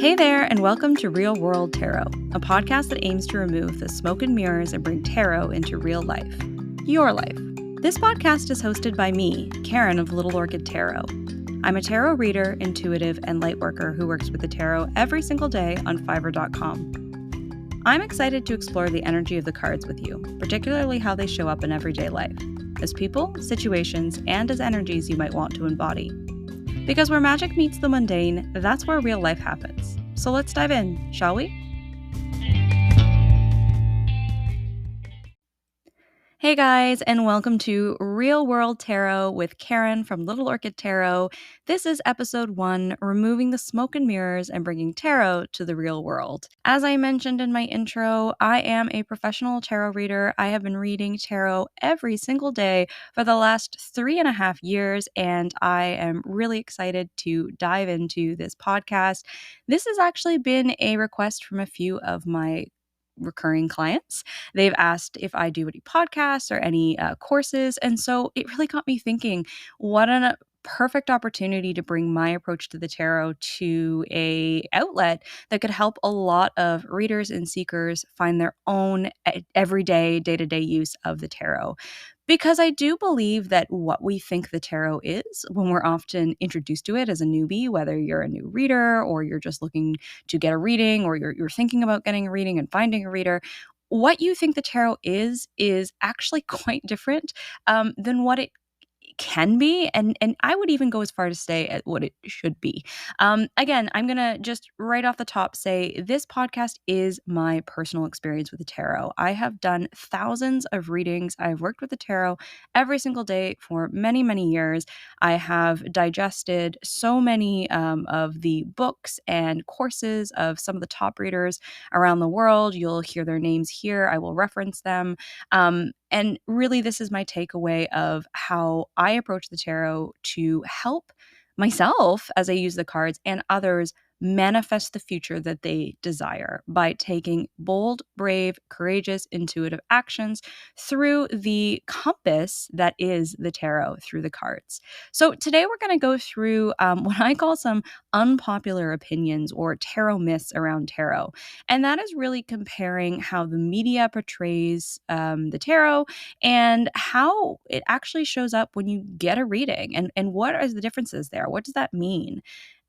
Hey there, and welcome to Real World Tarot, a podcast that aims to remove the smoke and mirrors and bring tarot into real life. Your life. This podcast is hosted by me, Karen of Little Orchid Tarot. I'm a tarot reader, intuitive, and lightworker who works with the tarot every single day on Fiverr.com. I'm excited to explore the energy of the cards with you, particularly how they show up in everyday life, as people, situations, and as energies you might want to embody. Because where magic meets the mundane, that's where real life happens. So let's dive in, shall we? Hey guys, and welcome to Real World Tarot with Karen from Little Orchid Tarot. This is episode 1, removing the smoke and mirrors and bringing tarot to the real world. As I mentioned in my intro, I am a professional tarot reader. I have been reading tarot every single day for the last 3.5 years, and I am really excited to dive into this podcast. This has actually been a request from a few of my recurring clients. They've asked if I do any podcasts or any courses. And so it really got me thinking, what a perfect opportunity to bring my approach to the tarot to a outlet that could help a lot of readers and seekers find their own everyday, day-to-day use of the tarot. Because I do believe that what we think the tarot is when we're often introduced to it as a newbie, whether you're a new reader or you're just looking to get a reading or you're thinking about getting a reading and finding a reader, what you think the tarot is actually quite different than what it can be, and I would even go as far to say at what it should be. Again, I'm gonna just right off the top say this podcast is my personal experience with the tarot. I have done thousands of readings. I've worked with the tarot every single day for many, many years. I have digested so many of the books and courses of some of the top readers around the world. You'll hear their names here. I will reference them. And really, this is my takeaway of how I approach the tarot to help myself as I use the cards and others manifest the future that they desire by taking bold, brave, courageous, intuitive actions through the compass that is the tarot through the cards. So today we're going to go through what I call some unpopular opinions or tarot myths around tarot. And that is really comparing how the media portrays the tarot and how it actually shows up when you get a reading and what are the differences there? What does that mean?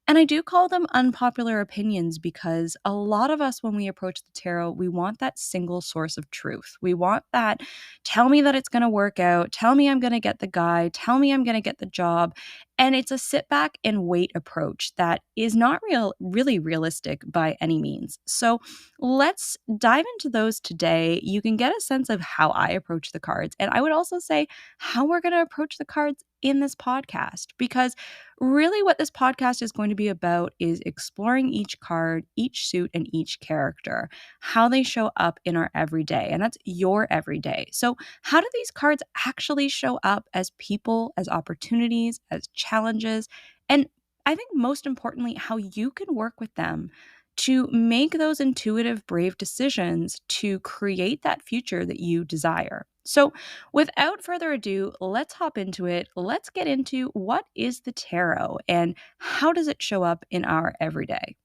And I do call them unpopular opinions because a lot of us, when we approach the tarot, we want that single source of truth. We want that, tell me that it's going to work out, tell me I'm going to get the guy, tell me I'm going to get the job. And it's a sit back and wait approach that is not really realistic by any means. So let's dive into those today. You can get a sense of how I approach the cards. And I would also say how we're going to approach the cards in this podcast, because really what this podcast is going to be about is exploring each card, each suit, and each character, how they show up in our everyday. And that's your everyday. So how do these cards actually show up as people, as opportunities, as challenges? And I think most importantly, how you can work with them to make those intuitive, brave decisions to create that future that you desire. So, without further ado, let's hop into it. Let's get into what is the tarot and how does it show up in our everyday.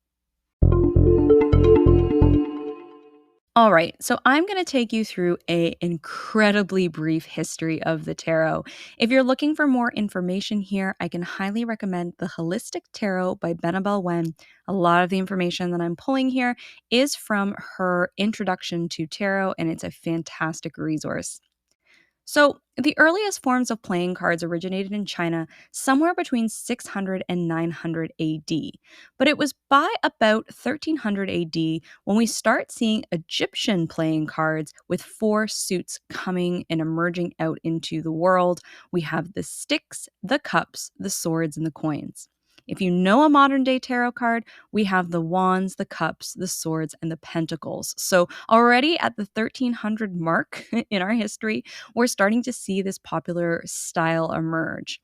All right, so I'm going to take you through an incredibly brief history of the tarot. If you're looking for more information here, I can highly recommend The Holistic Tarot by Benabel Wen. A lot of the information that I'm pulling here is from her introduction to tarot, and it's a fantastic resource. So, the earliest forms of playing cards originated in China somewhere between 600 and 900 AD. But it was by about 1300 AD when we start seeing Egyptian playing cards with 4 suits coming and emerging out into the world. We have the sticks, the cups, the swords, and the coins. If you know a modern day tarot card, we have the wands, the cups, the swords, and the pentacles. So already at the 1300 mark in our history, we're starting to see this popular style emerge.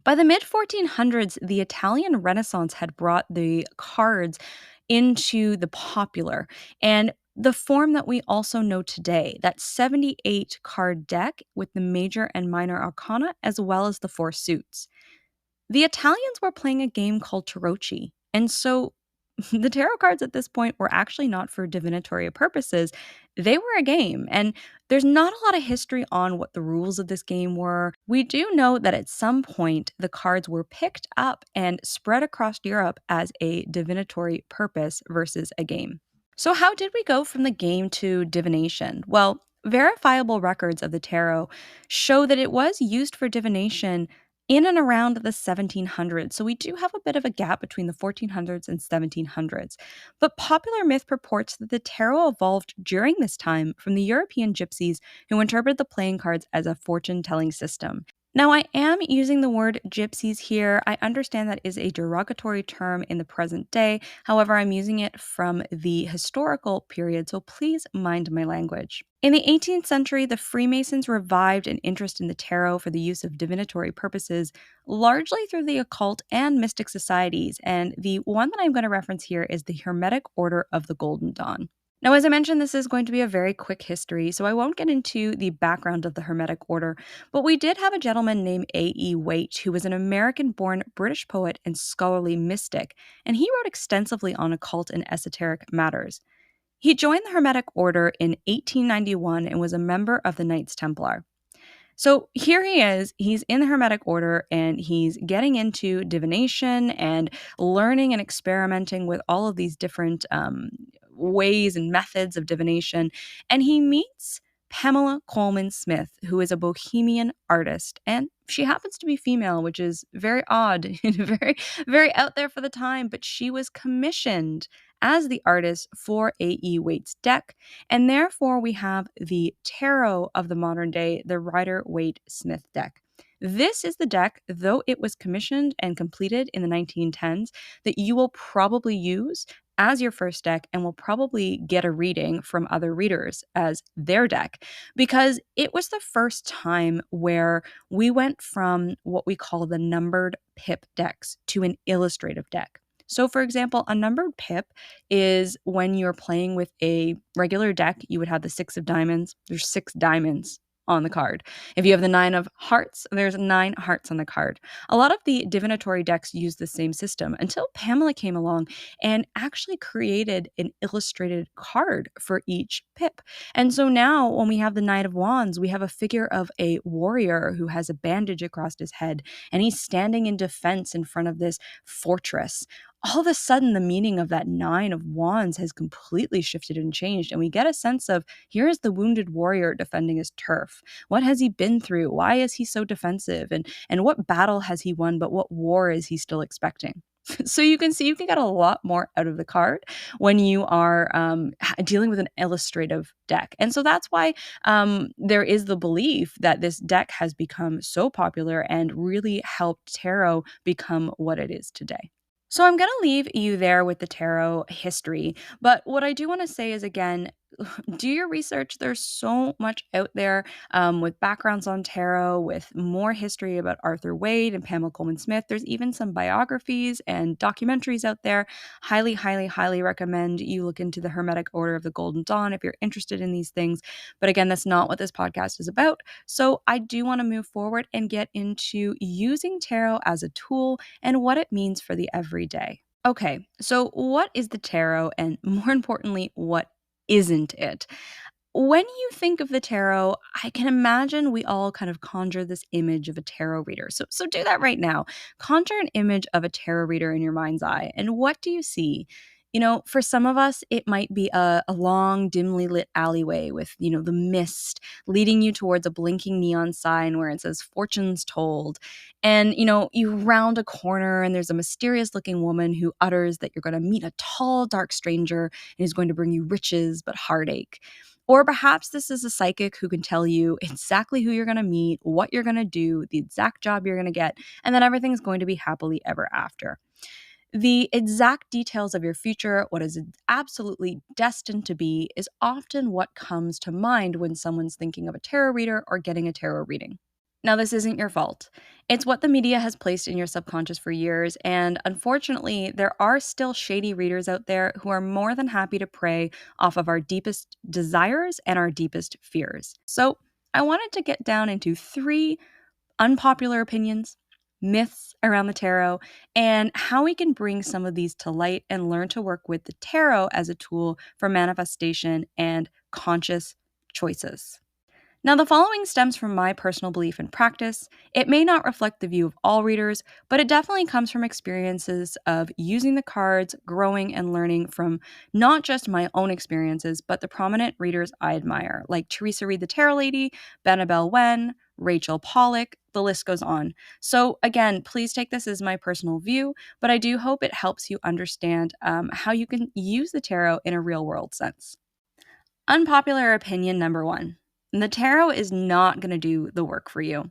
By the mid 1400s, the Italian Renaissance had brought the cards into the popular and the form that we also know today, that 78 card deck with the major and minor arcana, as well as the 4 suits. The Italians were playing a game called tarocchi, and so The tarot cards at this point were actually not for divinatory purposes. They were a game, and there's not a lot of history on what the rules of this game were. We do know that at some point the cards were picked up and spread across Europe as a divinatory purpose versus a game. So, how did we go from the game to divination? Well, verifiable records of the tarot show that it was used for divination in and around the 1700s. So, we do have a bit of a gap between the 1400s and 1700s. But popular myth purports that the tarot evolved during this time from the European gypsies who interpreted the playing cards as a fortune telling system. Now, I am using the word gypsies here. I understand that is a derogatory term in the present day. However, I'm using it from the historical period, so please mind my language. In the 18th century, the Freemasons revived an interest in the tarot for the use of divinatory purposes, largely through the occult and mystic societies. And the one that I'm going to reference here is the Hermetic Order of the Golden Dawn. Now, as I mentioned, this is going to be a very quick history, so I won't get into the background of the Hermetic Order, but we did have a gentleman named A.E. Waite, who was an American born British poet and scholarly mystic, and he wrote extensively on occult and esoteric matters. He joined the Hermetic Order in 1891 and was a member of the Knights Templar. So here he is, he's in the Hermetic Order and he's getting into divination and learning and experimenting with all of these different ways and methods of divination. And he meets Pamela Coleman Smith, who is a bohemian artist. And she happens to be female, which is very odd and very, very out there for the time. But she was commissioned as the artist for A.E. Waite's deck. And therefore, we have the tarot of the modern day, the Rider-Waite-Smith deck. This is the deck, though it was commissioned and completed in the 1910s, that you will probably use as your first deck and will probably get a reading from other readers as their deck, because it was the first time where we went from what we call the numbered pip decks to an illustrative deck. So, for example, a numbered pip is when you're playing with a regular deck, you would have the six of diamonds. There's six diamonds on the card. If you have the nine of hearts, there's nine hearts on the card. A lot of the divinatory decks use the same system until Pamela came along and actually created an illustrated card for each pip. And so now when we have the Knight of Wands, we have a figure of a warrior who has a bandage across his head and he's standing in defense in front of this fortress. All of a sudden, the meaning of that Nine of Wands has completely shifted and changed. And we get a sense of here is the wounded warrior defending his turf. What has he been through? Why is he so defensive? And what battle has he won? But what war is he still expecting? So you can see you can get a lot more out of the card when you are dealing with an illustrative deck. And so that's why there is the belief that this deck has become so popular and really helped tarot become what it is today. So I'm going to leave you there with the tarot history. But what I do want to say is, again, do your research. There's so much out there with backgrounds on tarot, with more history about Arthur Wade and Pamela Coleman Smith. There's even some biographies and documentaries out there. Highly, highly, highly recommend you look into the Hermetic Order of the Golden Dawn if you're interested in these things. But again, that's not what this podcast is about. So I do want to move forward and get into using tarot as a tool and what it means for the everyday. Okay, so what is the tarot, and more importantly, what isn't it? When you think of the tarot, I can imagine we all kind of conjure this image of a tarot reader. So do that right now. Conjure an image of a tarot reader in your mind's eye. And what do you see? You know, for some of us, it might be a long, dimly lit alleyway with, the mist leading you towards a blinking neon sign where it says fortunes told. And, you round a corner and there's a mysterious looking woman who utters that you're going to meet a tall, dark stranger and is going to bring you riches but heartache. Or perhaps this is a psychic who can tell you exactly who you're going to meet, what you're going to do, the exact job you're going to get, and then everything's going to be happily ever after. The exact details of your future, what is absolutely destined to be, is often what comes to mind when someone's thinking of a tarot reader or getting a tarot reading. Now, this isn't your fault. It's what the media has placed in your subconscious for years, and unfortunately, there are still shady readers out there who are more than happy to prey off of our deepest desires and our deepest fears. So, I wanted to get down into 3 unpopular opinions, myths around the tarot, and how we can bring some of these to light and learn to work with the tarot as a tool for manifestation and conscious choices. Now, the following stems from my personal belief and practice. It may not reflect the view of all readers, but it definitely comes from experiences of using the cards, growing, and learning from not just my own experiences, but the prominent readers I admire, like Teresa Reed the Tarot Lady, Bennabelle Wen, Rachel Pollack, the list goes on. So, again, please take this as my personal view, but I do hope it helps you understand how you can use the tarot in a real world sense. Unpopular opinion number one: the tarot is not going to do the work for you.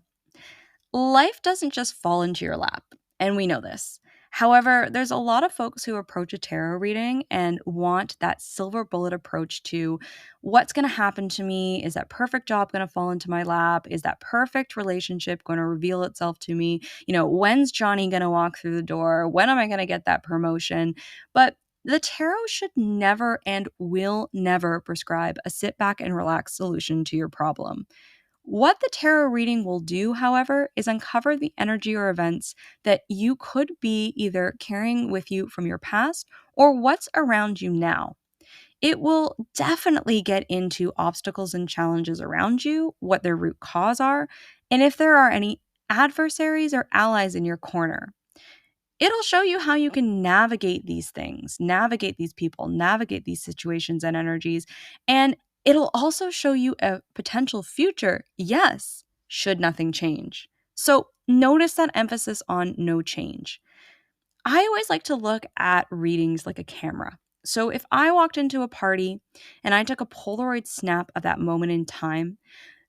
Life doesn't just fall into your lap, and we know this. However, there's a lot of folks who approach a tarot reading and want that silver bullet approach to what's going to happen to me. Is that perfect job going to fall into my lap? Is that perfect relationship going to reveal itself to me? When's Johnny going to walk through the door? When am I going to get that promotion? But the tarot should never and will never prescribe a sit back and relax solution to your problem. What the tarot reading will do, however, is uncover the energy or events that you could be either carrying with you from your past or what's around you now. It will definitely get into obstacles and challenges around you, what their root cause are, and if there are any adversaries or allies in your corner. It'll show you how you can navigate these things, navigate these people, navigate these situations and energies. And it'll also show you a potential future, yes, should nothing change. So notice that emphasis on no change. I always like to look at readings like a camera. So if I walked into a party and I took a Polaroid snap of that moment in time,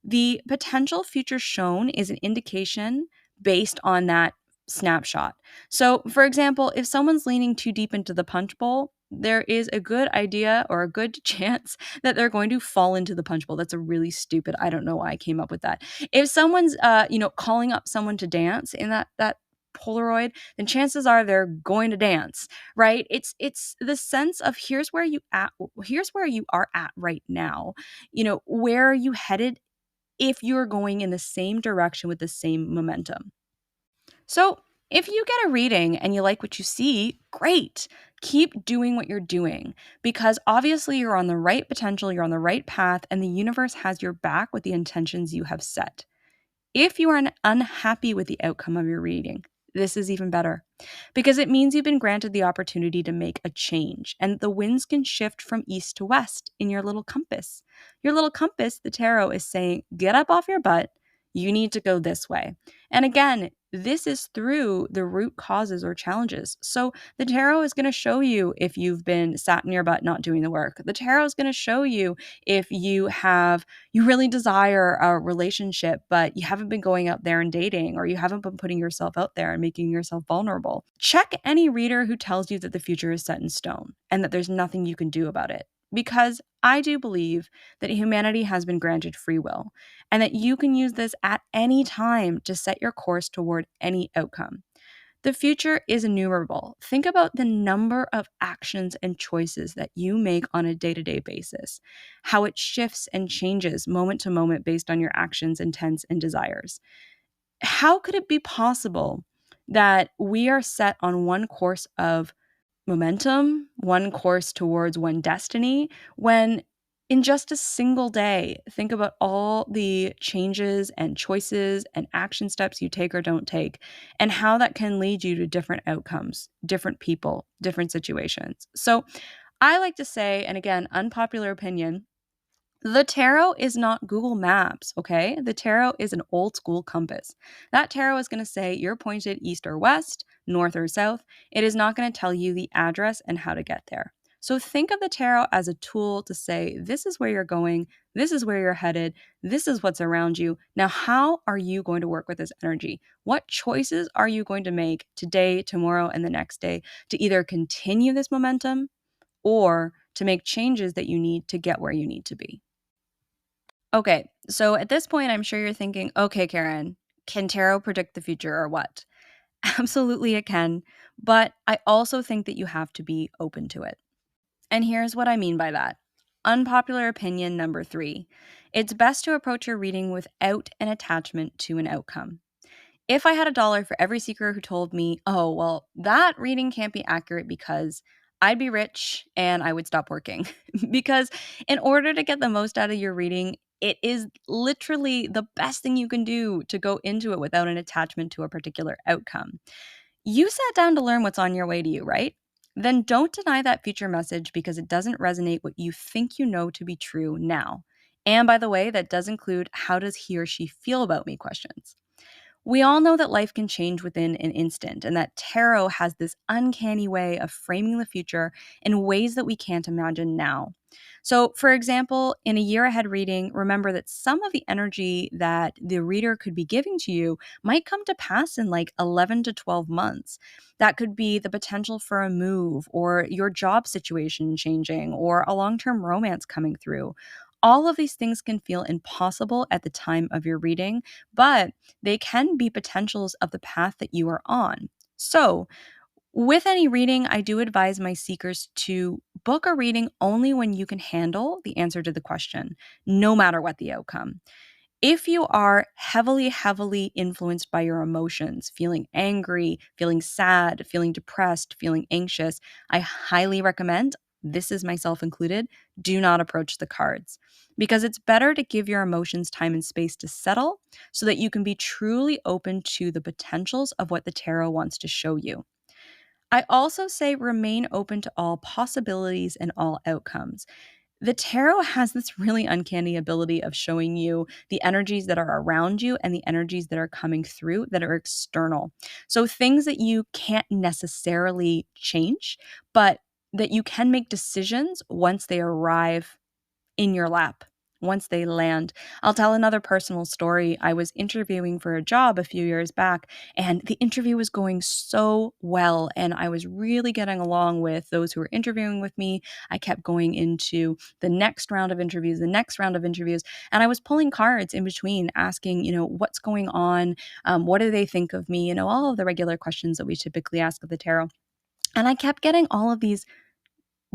the potential future shown is an indication based on that snapshot. So, for example, if someone's leaning too deep into the punch bowl, there is a good idea or a good chance that they're going to fall into the punch bowl. That's a really stupid. I don't know why I came up with that. If someone's calling up someone to dance in that Polaroid, then chances are they're going to dance, right? It's the sense of here's where you are at right now. Where are you headed if you're going in the same direction with the same momentum. So, if you get a reading and you like what you see, great. Keep doing what you're doing because obviously you're on the right potential, you're on the right path, and the universe has your back with the intentions you have set. If you are unhappy with the outcome of your reading, this is even better because it means you've been granted the opportunity to make a change and the winds can shift from east to west in your little compass. Your little compass, the tarot, is saying, get up off your butt. You need to go this way. And again, this is through the root causes or challenges. So the tarot is going to show you if you've been sat in your butt not doing the work. The tarot is going to show you if you really desire a relationship, but you haven't been going out there and dating, or you haven't been putting yourself out there and making yourself vulnerable. Check any reader who tells you that the future is set in stone and that there's nothing you can do about it. Because I do believe that humanity has been granted free will and that you can use this at any time to set your course toward any outcome. The future is innumerable. Think about the number of actions and choices that you make on a day-to-day basis, how it shifts and changes moment to moment based on your actions, intents, and desires. How could it be possible that we are set on one course of momentum, one course towards one destiny, when in just a single day, think about all the changes and choices and action steps you take or don't take, and how that can lead you to different outcomes, different people, different situations. So I like to say, and again, unpopular opinion, the tarot is not Google Maps, okay? The tarot is an old school compass. That tarot is going to say you're pointed east or west, north or south. It is not going to tell you the address and how to get there. So think of the tarot as a tool to say, this is where you're going, this is where you're headed, this is what's around you. Now, how are you going to work with this energy? What choices are you going to make today, tomorrow, and the next day to either continue this momentum or to make changes that you need to get where you need to be? Okay, so at this point, I'm sure you're thinking, okay, Karen, can tarot predict the future or what? Absolutely, it can. But I also think that you have to be open to it. And here's what I mean by that. Unpopular opinion number 3: it's best to approach your reading without an attachment to an outcome. If I had a dollar for every seeker who told me, oh, well, that reading can't be accurate because I'd be rich and I would stop working. Because in order to get the most out of your reading, it is literally the best thing you can do to go into it without an attachment to a particular outcome. You sat down to learn what's on your way to you, right? Then don't deny that future message because it doesn't resonate what you think you know to be true now. And by the way, that does include how does he or she feel about me questions. We all know that life can change within an instant, and that tarot has this uncanny way of framing the future in ways that we can't imagine now. So, for example, in a year ahead reading, remember that some of the energy that the reader could be giving to you might come to pass in like 11 to 12 months. That could be the potential for a move, or your job situation changing, or a long term romance coming through. All of these things can feel impossible at the time of your reading, but they can be potentials of the path that you are on. So, with any reading, I do advise my seekers to book a reading only when you can handle the answer to the question, no matter what the outcome. If you are heavily, heavily influenced by your emotions, feeling angry, feeling sad, feeling depressed, feeling anxious, I highly recommend, this is myself included, do not approach the cards because it's better to give your emotions time and space to settle so that you can be truly open to the potentials of what the tarot wants to show you. I also say remain open to all possibilities and all outcomes. The tarot has this really uncanny ability of showing you the energies that are around you and the energies that are coming through that are external. So things that you can't necessarily change, but that you can make decisions once they arrive in your lap once they land. I'll tell another personal story. I was interviewing for a job a few years back, and the interview was going so well. And I was really getting along with those who were interviewing with me. I kept going into the next round of interviews, the next round of interviews, and I was pulling cards in between, asking, what's going on? What do they think of me? All of the regular questions that we typically ask of the tarot. And I kept getting all of these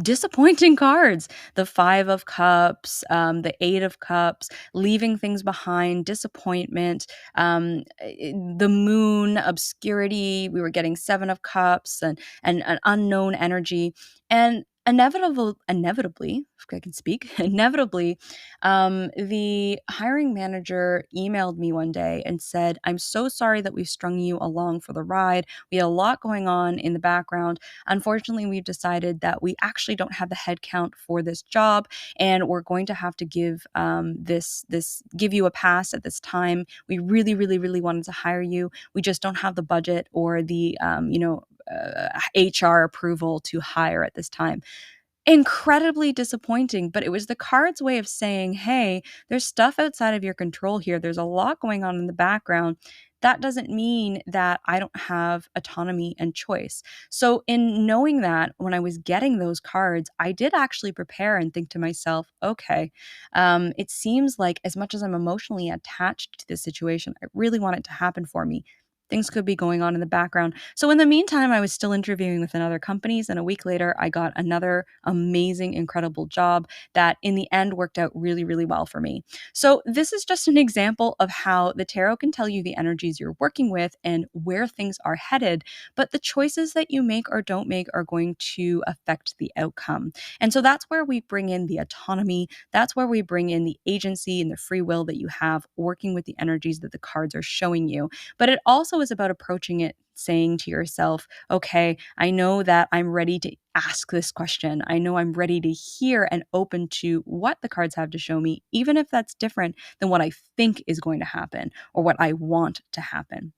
disappointing cards. The 5 of Cups, the 8 of Cups, leaving things behind, disappointment, the moon, obscurity. We were getting 7 of Cups and an unknown energy. And inevitably, if I can speak, inevitably, the hiring manager emailed me one day and said, I'm so sorry that we've strung you along for the ride. We had a lot going on in the background. Unfortunately, we've decided that we actually don't have the headcount for this job, and we're going to have to give give you a pass at this time. We really, really, really wanted to hire you. We just don't have the budget or the HR approval to hire at this time. Incredibly disappointing, but it was the card's way of saying, hey, there's stuff outside of your control here. There's a lot going on in the background. That doesn't mean that I don't have autonomy and choice. So, in knowing that, when I was getting those cards, I did actually prepare and think to myself, okay, it seems like as much as I'm emotionally attached to this situation, I really want it to happen for me. Things could be going on in the background. So in the meantime, I was still interviewing with another companies, and a week later, I got another amazing, incredible job that in the end worked out really, really well for me. So this is just an example of how the tarot can tell you the energies you're working with and where things are headed, but the choices that you make or don't make are going to affect the outcome. And so that's where we bring in the autonomy. That's where we bring in the agency and the free will that you have working with the energies that the cards are showing you. But it also is about approaching it saying to yourself, okay, I know that I'm ready to ask this question. I know I'm ready to hear and open to what the cards have to show me, even if that's different than what I think is going to happen or what I want to happen.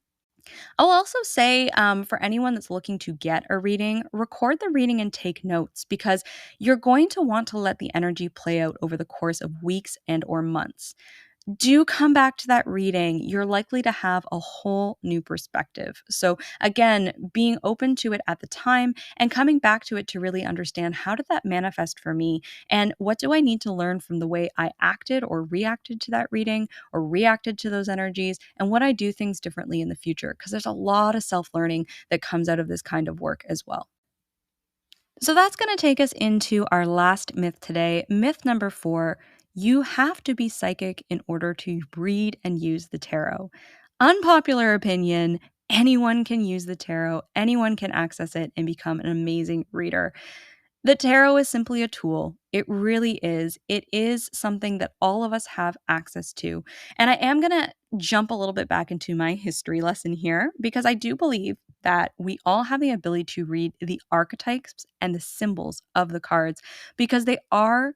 I'll also say for anyone that's looking to get a reading, record the reading and take notes because you're going to want to let the energy play out over the course of weeks and or months. Do come back to that reading. You're likely to have a whole new perspective. So, again, being open to it at the time and coming back to it to really understand how did that manifest for me and what do I need to learn from the way I acted or reacted to that reading or reacted to those energies and what I do things differently in the future. Because there's a lot of self learning that comes out of this kind of work as well. So that's going to take us into our last myth today. Myth number 4, you have to be psychic in order to read and use the tarot. Unpopular opinion, anyone can use the tarot, anyone can access it and become an amazing reader. The tarot is simply a tool. It really is. It is something that all of us have access to. And I am going to jump a little bit back into my history lesson here because I do believe that we all have the ability to read the archetypes and the symbols of the cards because they are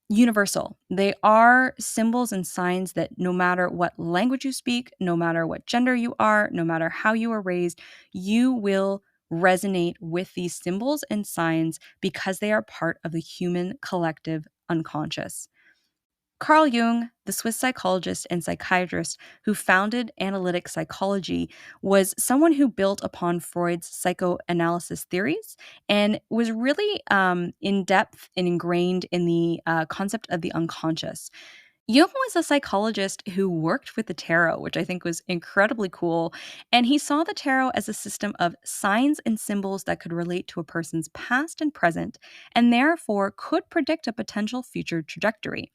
universal. They are symbols and signs that no matter what language you speak, no matter what gender you are, no matter how you were raised, you will resonate with these symbols and signs because they are part of the human collective unconscious. Carl Jung, the Swiss psychologist and psychiatrist who founded analytic psychology, was someone who built upon Freud's psychoanalysis theories and was really in depth and ingrained in the concept of the unconscious. Jung was a psychologist who worked with the tarot, which I think was incredibly cool. And he saw the tarot as a system of signs and symbols that could relate to a person's past and present, and therefore could predict a potential future trajectory.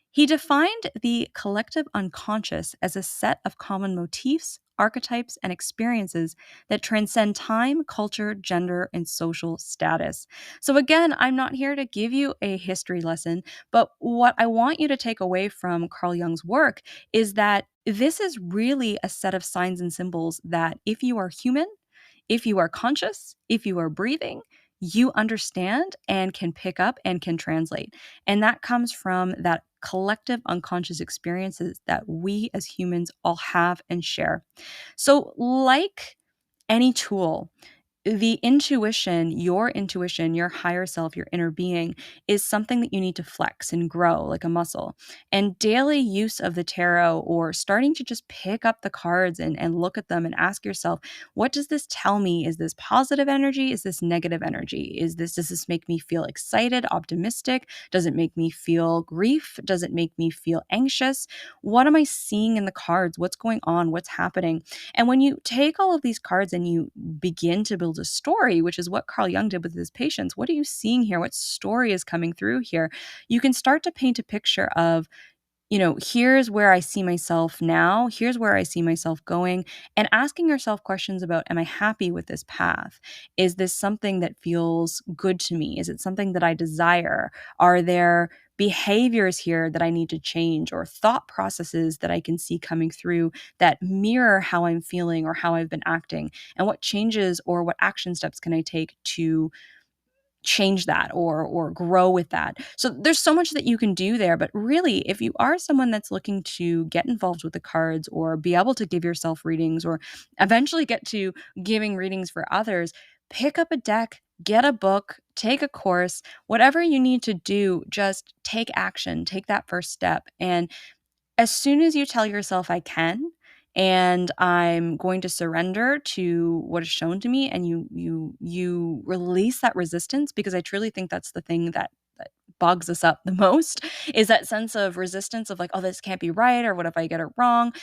He defined the collective unconscious as a set of common motifs, archetypes, and experiences that transcend time, culture, gender, and social status. So, again, I'm not here to give you a history lesson, but what I want you to take away from Carl Jung's work is that this is really a set of signs and symbols that if you are human, if you are conscious, if you are breathing, you understand and can pick up and can translate. And that comes from that collective unconscious experiences that we as humans all have and share. So, like any tool, the intuition, your higher self, your inner being is something that you need to flex and grow like a muscle. And daily use of the tarot or starting to just pick up the cards and look at them and ask yourself, what does this tell me? Is this positive energy? Is this negative energy? Does this make me feel excited, optimistic? Does it make me feel grief? Does it make me feel anxious? What am I seeing in the cards? What's going on? What's happening? And when you take all of these cards and you begin to build a story, which is what Carl Jung did with his patients, what are you seeing here? What story is coming through here? You can start to paint a picture of, here's where I see myself now. Here's where I see myself going. And asking yourself questions about, am I happy with this path? Is this something that feels good to me? Is it something that I desire? Are there behaviors here that I need to change or thought processes that I can see coming through that mirror how I'm feeling or how I've been acting? And what changes or what action steps can I take to change that or grow with that. So there's so much that you can do there, but really if you are someone that's looking to get involved with the cards or be able to give yourself readings or eventually get to giving readings for others, pick up a deck, get a book, take a course, whatever you need to do, just take action, take that first step. And as soon as you tell yourself, I can, and I'm going to surrender to what is shown to me, and you release that resistance, because I truly think that's the thing that bogs us up the most, is that sense of resistance of like, oh, this can't be right, or what if I get it wrong?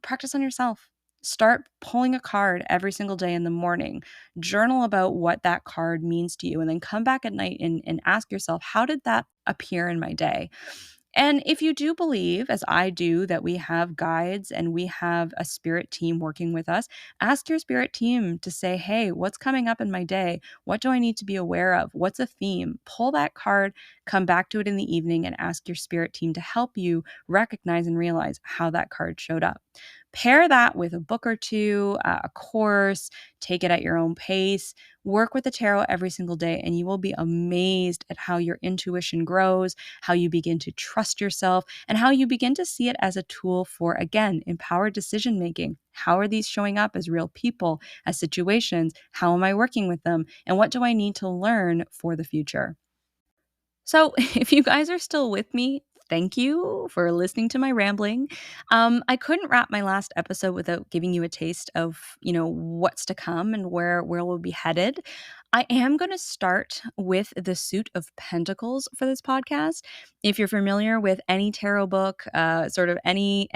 Practice on yourself. Start pulling a card every single day in the morning. Journal about what that card means to you, and then come back at night and ask yourself, how did that appear in my day? And if you do believe, as I do, that we have guides and we have a spirit team working with us, ask your spirit team to say, hey, what's coming up in my day? What do I need to be aware of? What's a theme? Pull that card, come back to it in the evening, and ask your spirit team to help you recognize and realize how that card showed up. Pair that with a book or two, a course, take it at your own pace. Work with the tarot every single day, and you will be amazed at how your intuition grows, how you begin to trust yourself, and how you begin to see it as a tool for, again, empowered decision making. How are these showing up as real people, as situations? How am I working with them? And what do I need to learn for the future? So, if you guys are still with me, thank you for listening to my rambling. I couldn't wrap my last episode without giving you a taste of, what's to come and where we'll be headed. I am going to start with the Suit of Pentacles for this podcast. If you're familiar with any tarot book, sort of any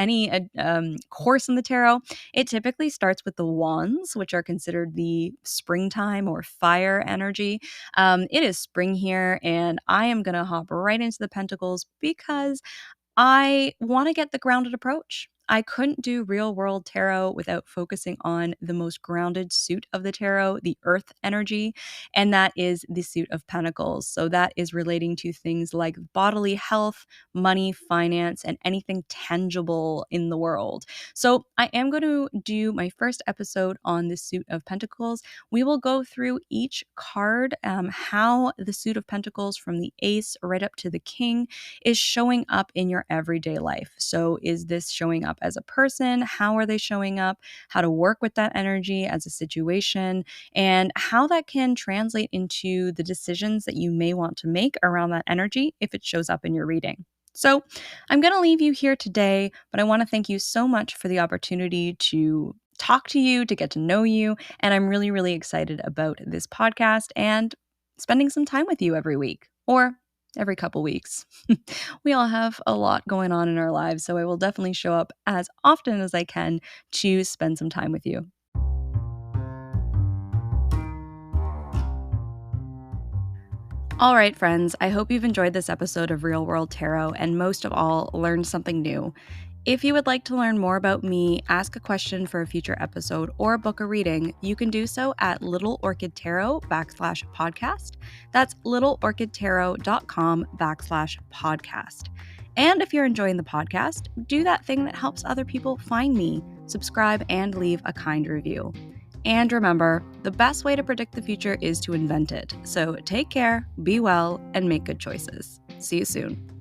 course in the tarot, it typically starts with the wands, which are considered the springtime or fire energy. It is spring here, and I am going to hop right into the pentacles because I want to get the grounded approach. I couldn't do real world tarot without focusing on the most grounded suit of the tarot, the earth energy, and that is the suit of pentacles. So that is relating to things like bodily health, money, finance, and anything tangible in the world. So I am going to do my first episode on the suit of pentacles. We will go through each card, how the suit of pentacles from the ace right up to the king is showing up in your everyday life. So is this showing up as a person? How are they showing up? How to work with that energy as a situation, and how that can translate into the decisions that you may want to make around that energy if it shows up in your reading. So I'm going to leave you here today, but I want to thank you so much for the opportunity to talk to you, to get to know you. And I'm really, really excited about this podcast and spending some time with you every week or every couple weeks. We all have a lot going on in our lives, so I will definitely show up as often as I can to spend some time with you. All right, friends, I hope you've enjoyed this episode of Real World Tarot and most of all, learned something new. If you would like to learn more about me, ask a question for a future episode, or book a reading, you can do so at Little Orchid Tarot /podcast. That's littleorchidtarot.com/podcast. And if you're enjoying the podcast, do that thing that helps other people find me. Subscribe and leave a kind review. And remember, the best way to predict the future is to invent it. So take care, be well, and make good choices. See you soon.